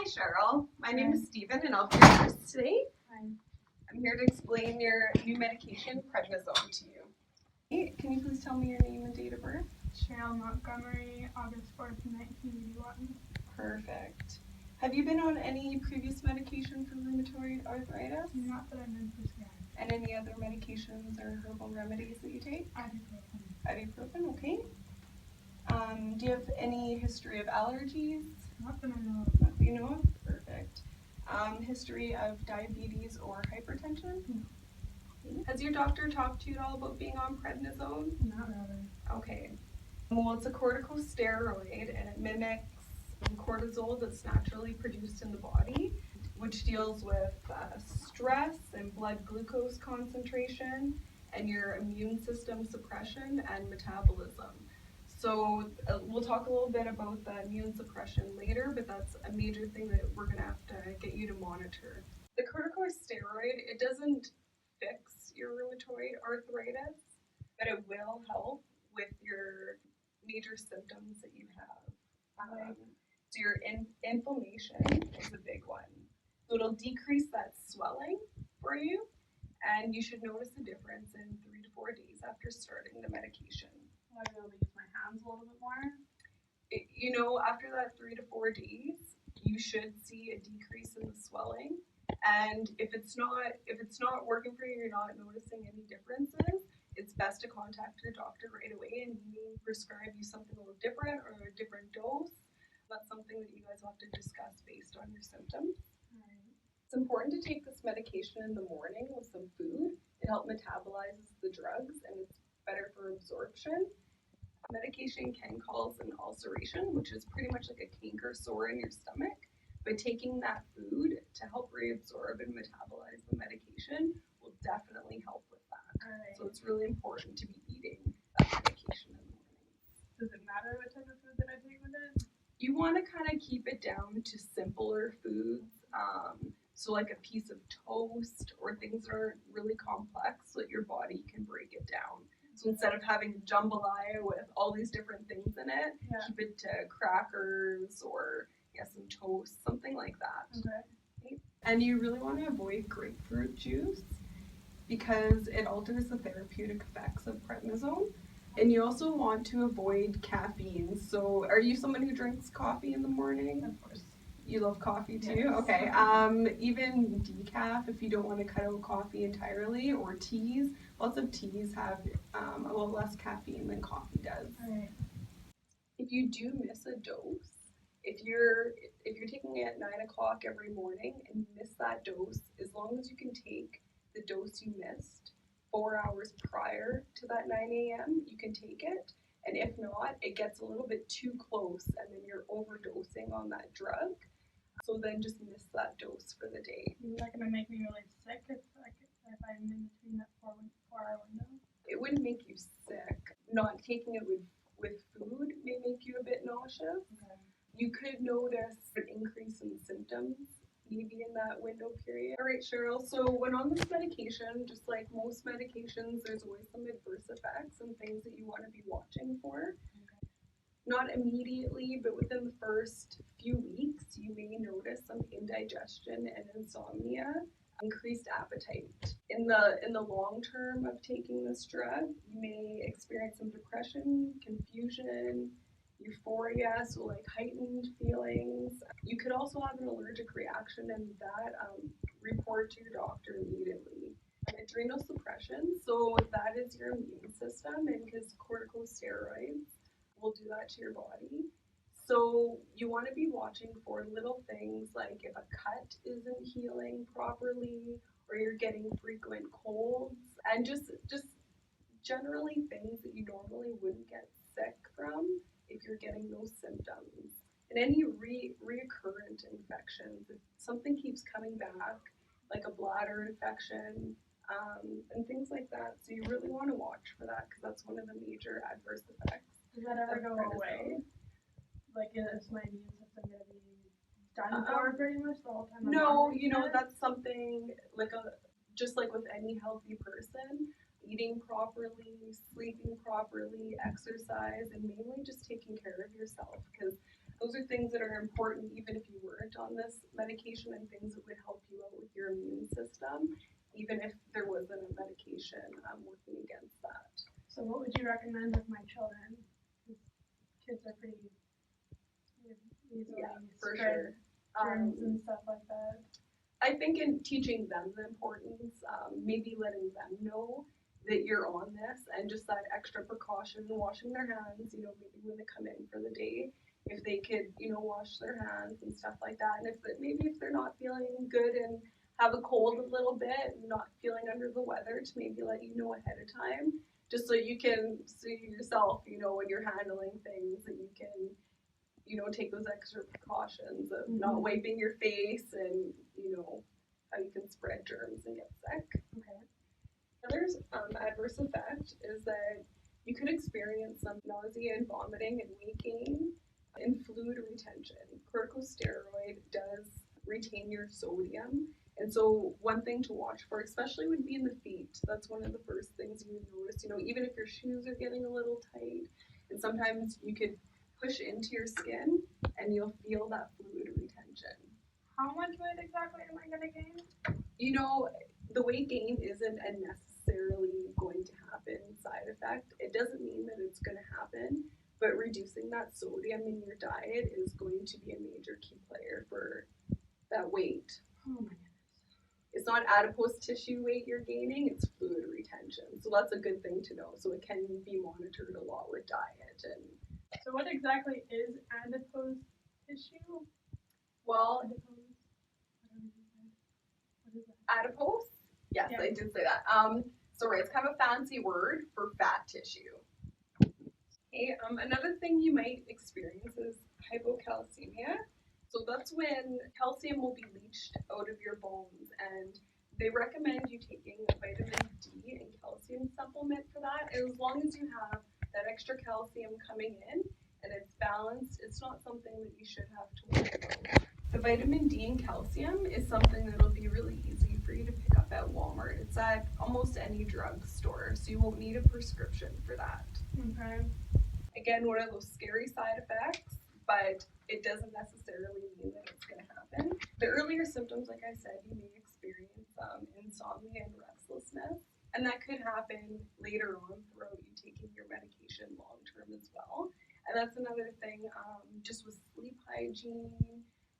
Cheryl. My name is Stephen and I'll be your host today. Hi. I'm here to explain your new medication, Prednisone, to you. Hey, can you please tell me your name and date of birth? Cheryl Montgomery, August 4th, 1981. Perfect. Have you been on any previous medication for rheumatoid arthritis? Not that I've been prescribed. And any other medications or herbal remedies that you take? Ibuprofen. Ibuprofen, okay. Do you have any history of allergies? Not that I know of. Not that you know of? Perfect. History of diabetes or hypertension? No. Okay. Has your doctor talked to you at all about being on prednisone? Not really. Okay. Well, it's a corticosteroid and it mimics cortisol that's naturally produced in the body, which deals with stress and blood glucose concentration and your immune system suppression and metabolism. So we'll talk a little bit about the immune suppression later, but that's a major thing that we're going to have to get you to monitor. The corticosteroid, it doesn't fix your rheumatoid arthritis, but it will help with your major symptoms that you have. So your inflammation is a big one. So it'll decrease that swelling for you, and you should notice a difference in 3 to 4 days after starting the medication. Will I be able to use my hands a little bit more? After that 3 to 4 days, you should see a decrease in the swelling. And if it's not working for you, you're not noticing any differences, it's best to contact your doctor right away and he may prescribe you something a little different or a different dose. That's something that you guys will have to discuss based on your symptoms. Right. It's important to take this medication in the morning with some food. It helps metabolize the drugs and it's better for absorption. Medication can cause an ulceration, which is pretty much like a canker sore in your stomach. But taking that food to help reabsorb and metabolize the medication will definitely help with that. Right. So it's really important to be eating that medication in the morning. Does it matter what type of food that I take with it? You want to kind of keep it down to simpler foods. So like a piece of toast or things that are really complex so that your body can break it down. So instead of having jambalaya with all these different things in it, keep it to crackers or some toast, something like that. Okay. And you really want to avoid grapefruit juice because it alters the therapeutic effects of prednisone. And you also want to avoid caffeine. So are you someone who drinks coffee in the morning? Of course. You love coffee too? Yes. Okay. Even decaf if you don't want to cut out coffee entirely, or teas. Lots of teas have a little less caffeine than coffee does. Right. If you do miss a dose, if you're taking it at 9 o'clock every morning and you miss that dose, as long as you can take the dose you missed 4 hours prior to that 9 a.m., you can take it. And if not, it gets a little bit too close and then you're overdosing on that drug. So then just miss that dose for the day. Is that going to make me really sick if I'm in between that 4-hour window? It wouldn't make you sick. Not taking it with food may make you a bit nauseous. Okay. You could notice an increase in symptoms maybe in that window period. All right, Cheryl, so when on this medication, just like most medications, there's always some adverse effects and things that you want to be watching for. Okay. Not immediately, but within the first few weeks, you may notice some indigestion and insomnia, increased appetite. In the long term of taking this drug, you may experience some depression, confusion, euphoria, so like heightened feelings. You could also have an allergic reaction, and that report to your doctor immediately. Adrenal suppression, so that is your immune system, and because corticosteroids will do that to your body. So you want to be watching for little things like if a cut isn't healing properly or you're getting frequent colds, and just generally things that you normally wouldn't get sick from if you're getting those symptoms. And any recurrent infections, if something keeps coming back, like a bladder infection, and things like that. So you really want to watch for that because that's one of the major adverse effects. Does that ever go away? Like, is my immune system going to be done for pretty much the whole time? No, that's something just like with any healthy person, eating properly, sleeping properly, exercise, and mainly just taking care of yourself because Those are things that are important even if you weren't on this medication, and things that would help you out with your immune system, even if there wasn't a medication working against that. So what would you recommend with my children? Kids are pretty easily for spread sure. germs and stuff like that. I think in teaching them the importance, maybe letting them know that you're on this, and just that extra precaution, washing their hands, maybe when they come in for the day, if they could, wash their hands and stuff like that. And maybe if they're not feeling good and have a cold a little bit, not feeling under the weather, to maybe let you know ahead of time, just so you can see yourself, when you're handling things, that you can, take those extra precautions of not wiping your face, and, how you can spread germs and get sick. Okay. Another adverse effect is that you could experience some nausea and vomiting and weight gain and fluid retention. Corticosteroid does retain your sodium. And so one thing to watch for, especially, would be in the feet. That's one of the first things you would notice, even if your shoes are getting a little tight. And sometimes you could push into your skin and you'll feel that fluid retention. How much weight exactly am I going to gain? The weight gain isn't a necessarily going to happen side effect. It doesn't mean that it's going to happen, but reducing that sodium in your diet is going to be a major key player for that weight. Oh my goodness. It's not adipose tissue weight you're gaining, it's fluid retention. So that's a good thing to know. So it can be monitored a lot with diet. So what exactly is adipose tissue? Well, adipose? Yes, yeah. I did say that. It's kind of a fancy word for fat tissue. Okay, another thing you might experience is hypocalcemia. So that's when calcium will be leached out of your bones, and they recommend you taking a vitamin D and calcium supplement for that. And as long as you have that extra calcium coming in and it's balanced, it's not something that you should have to worry about. The vitamin D and calcium is something that'll be really easy for you to pick up at Walmart. It's at almost any drugstore, so you won't need a prescription for that. Okay. Again, one of those scary side effects, but it doesn't necessarily mean that it's going to happen. The earlier symptoms, like I said, you may experience insomnia and restlessness, and that could happen later on throughout you taking your medication long term as well. And that's another thing, just with sleep hygiene,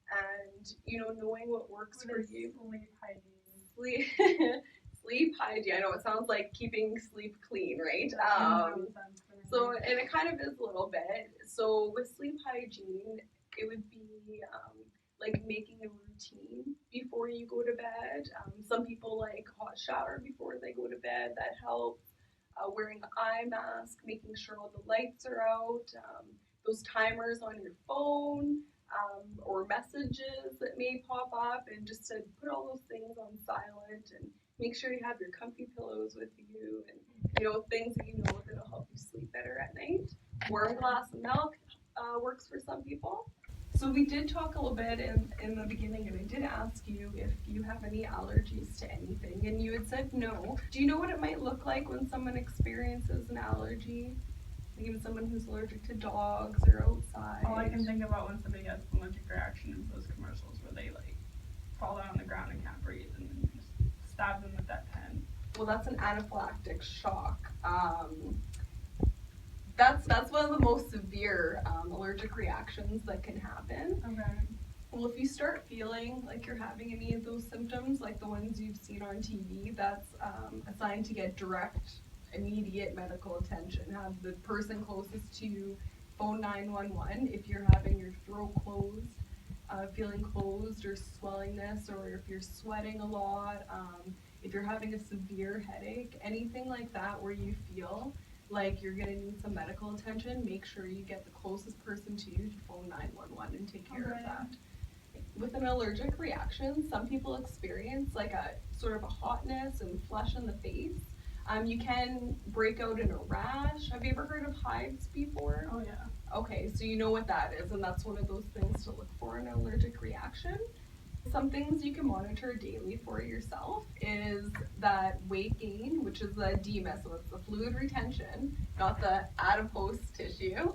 and knowing what works for you. Sleep hygiene. Sleep hygiene. I know it sounds like keeping sleep clean, right? So, and it kind of is a little bit. So with sleep hygiene, it would be like making a routine before you go to bed. Some people like hot shower before they go to bed. That helps. Wearing an eye mask, making sure all the lights are out. Those timers on your phone. Or messages that may pop up, and just to put all those things on silent, and make sure you have your comfy pillows with you, and things that that'll help you sleep better at night. Warm glass of milk works for some people. So we did talk a little bit in the beginning, and I did ask you if you have any allergies to anything, and you had said no. Do you know what it might look like when someone experiences an allergy? Even someone who's allergic to dogs or outside. All I can think about when somebody has an allergic reaction is those commercials where they fall down on the ground and can't breathe, and then you just stab them with that pen. Well, that's an anaphylactic shock. That's one of the most severe allergic reactions that can happen. Okay. Well, if you start feeling like you're having any of those symptoms, like the ones you've seen on TV, that's a sign to get direct, immediate medical attention. Have the person closest to you phone 911 if you're having your throat closed, feeling closed or swellingness, or if you're sweating a lot, if you're having a severe headache, anything like that where you feel like you're going to need some medical attention, make sure you get the closest person to you to phone 911 and take care of that. With an allergic reaction, some people experience like a sort of a hotness and flush in the face. You can break out in a rash. Have you ever heard of hives before? Oh, yeah. Okay, so you know what that is, and that's one of those things to look for in an allergic reaction. Some things you can monitor daily for yourself is that weight gain, which is the DMS, so it's the fluid retention, not the adipose tissue.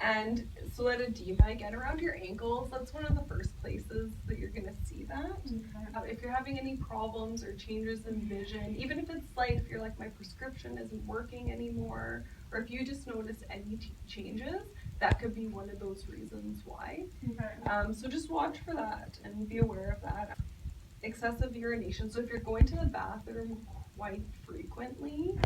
And so at edema, again, around your ankles, that's one of the first places that you're going to see that. Okay. If you're having any problems or changes in vision, even if it's slight, if you're like, my prescription isn't working anymore, or if you just notice any changes, that could be one of those reasons why. Okay. So just watch for that and be aware of that. Excessive urination. So if you're going to the bathroom quite frequently.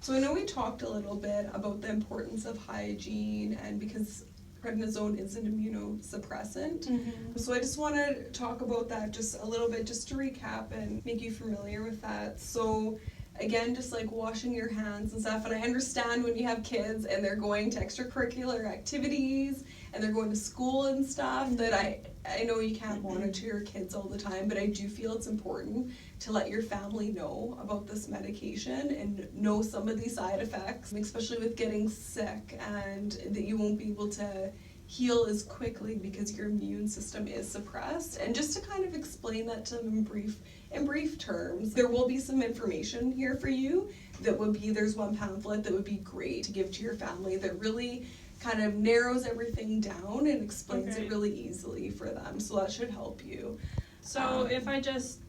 So I know we talked a little bit about the importance of hygiene, and because prednisone is an immunosuppressant. Mm-hmm. So I just want to talk about that just a little bit, just to recap and make you familiar with that. So again, just like washing your hands and stuff, and I understand when you have kids and they're going to extracurricular activities and they're going to school and stuff, that I know you can't monitor your kids all the time, but I do feel it's important to let your family know about this medication and know some of these side effects, especially with getting sick, and that you won't be able to heal as quickly because your immune system is suppressed. And just to kind of explain that to them in brief terms, there will be some information here for you that would be, there's one pamphlet that would be great to give to your family that really kind of narrows everything down and explains it really easily for them, so that should help you. So if I just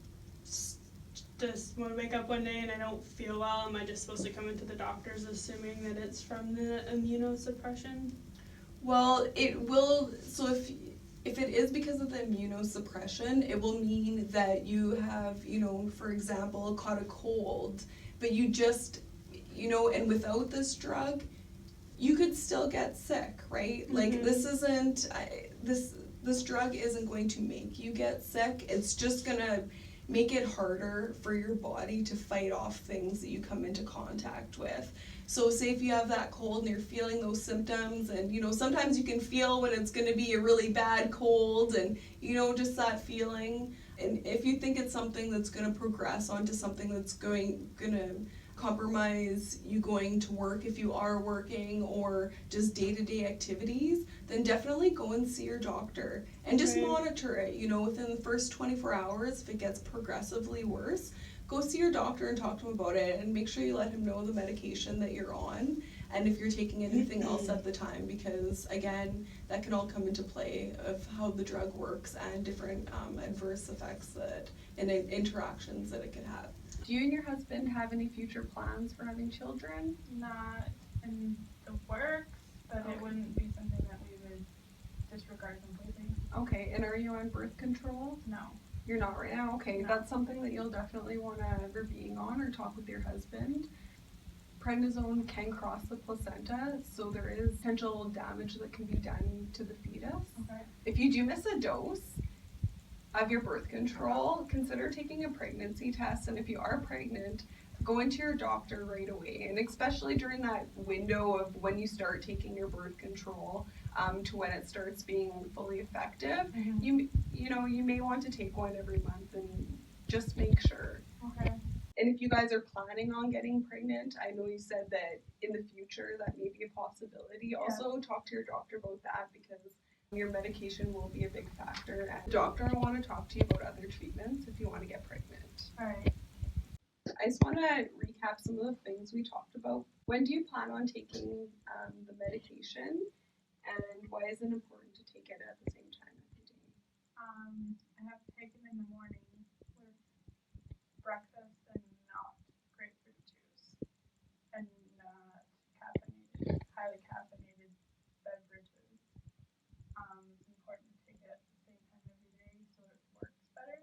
want to wake up one day and I don't feel well, am I just supposed to come into the doctors assuming that it's from the immunosuppression? Well, it will, so if it is because of the immunosuppression, it will mean that you have, for example, caught a cold, but you just, and without this drug, you could still get sick, right? Mm-hmm. Like, this isn't, this drug isn't going to make you get sick. It's just gonna make it harder for your body to fight off things that you come into contact with. So say if you have that cold and you're feeling those symptoms, and sometimes you can feel when it's gonna be a really bad cold, and just that feeling. And if you think it's something that's gonna progress onto something that's gonna compromise you going to work if you are working, or just day-to-day activities, then definitely go and see your doctor and just monitor it. Within the first 24 hours, if it gets progressively worse, go see your doctor and talk to him about it, and make sure you let him know the medication that you're on and if you're taking anything else at the time, because again, that can all come into play of how the drug works and different adverse effects and interactions that it could have. Do you and your husband have any future plans for having children? Not in the works, but it wouldn't be something that we would disregard completely. Okay, and are you on birth control? No. You're not right now? Okay, No. That's something that you'll definitely want to ever being on or talk with your husband. Prednisone can cross the placenta, so there is potential damage that can be done to the fetus. Okay. If you do miss a dose of your birth control, consider taking a pregnancy test, and if you are pregnant, go into your doctor right away, and especially during that window of when you start taking your birth control to when it starts being fully effective. Mm-hmm. You may want to take one every month and just make sure. Okay. And if you guys are planning on getting pregnant, I know you said that in the future that may be a possibility. Yeah. Also talk to your doctor about that, because your medication will be a big factor. And doctor, I want to talk to you about other treatments if you want to get pregnant. All right. I just want to recap some of the things we talked about. When do you plan on taking the medication, and why is it important to take it at the same time every day? I have to take it in the morning with breakfast and not grapefruit juice, and not highly caffeinated beverages. It's important to take it at the same time every day so it works better.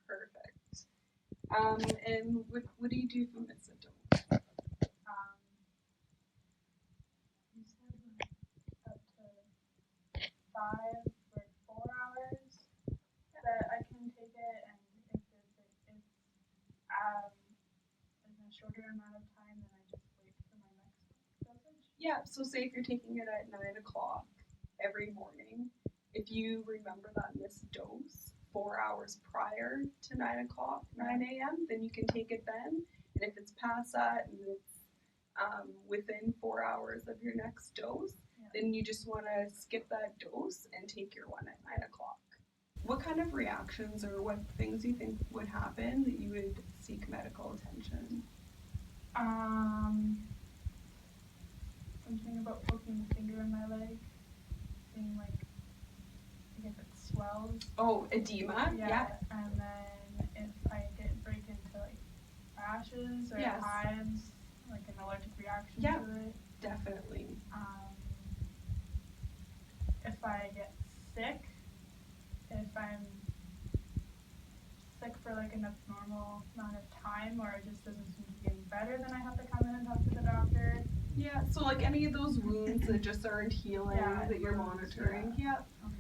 Perfect. And what do you do if you miss a dose? You said up to 5 or 4 hours that I can take it, and if it's in a shorter amount of time, then I just wait for my next dosage. Yeah, so say if you're taking it at 9 o'clock every morning, if you remember that missed dose 4 hours prior to 9 o'clock, 9 a.m., then you can take it then. And if it's past that and it's within 4 hours of your next dose, then you just want to skip that dose and take your one at 9 o'clock. What kind of reactions or what things do you think would happen that you would seek medical attention? Something about poking a finger in my leg. Oh, edema. Yeah. And then if I break into like rashes or Yes. hives, like an allergic reaction Yeah. to it. Definitely. If I get sick, if I'm sick for like an abnormal amount of time or it just doesn't seem to be getting better, then I have to come in and talk to the doctor. Yeah, so like any of those wounds that just aren't healing that you're monitoring. Yeah. Okay.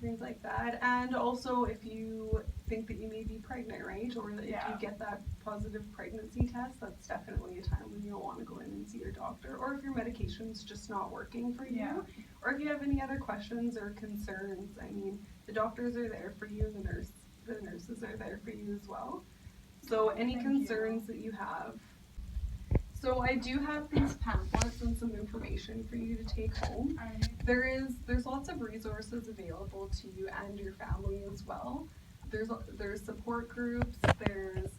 Things like that. And also if you think that you may be pregnant, right? Or that if you get that positive pregnancy test, that's definitely a time when you'll want to go in and see your doctor. Or if your medication's just not working for you. Or if you have any other questions or concerns, I mean, the doctors are there for you, the nurses are there for you as well. So any concerns that you have. So I do have these pamphlets and some information for you to take home. There's lots of resources available to you and your family as well. There's support groups, there's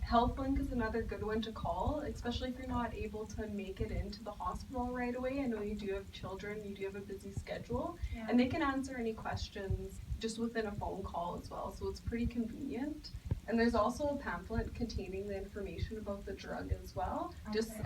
HealthLink is another good one to call, especially if you're not able to make it into the hospital right away. I know you do have children, you do have a busy schedule, and they can answer any questions just within a phone call as well, so it's pretty convenient. And there's also a pamphlet containing the information about the drug as well,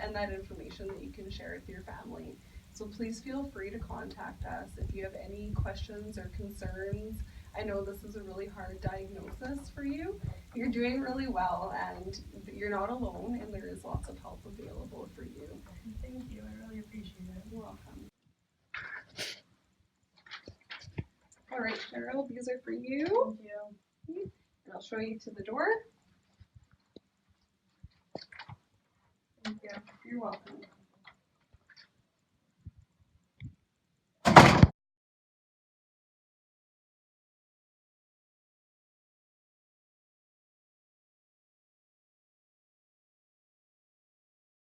and that information that you can share with your family. So please feel free to contact us if you have any questions or concerns. I know this is a really hard diagnosis for you. You're doing really well and you're not alone, and there is lots of help available for you. Thank you, I really appreciate it. You're welcome. All right, Cheryl, these are for you. Thank you. And I'll show you to the door. Thank you. You're welcome.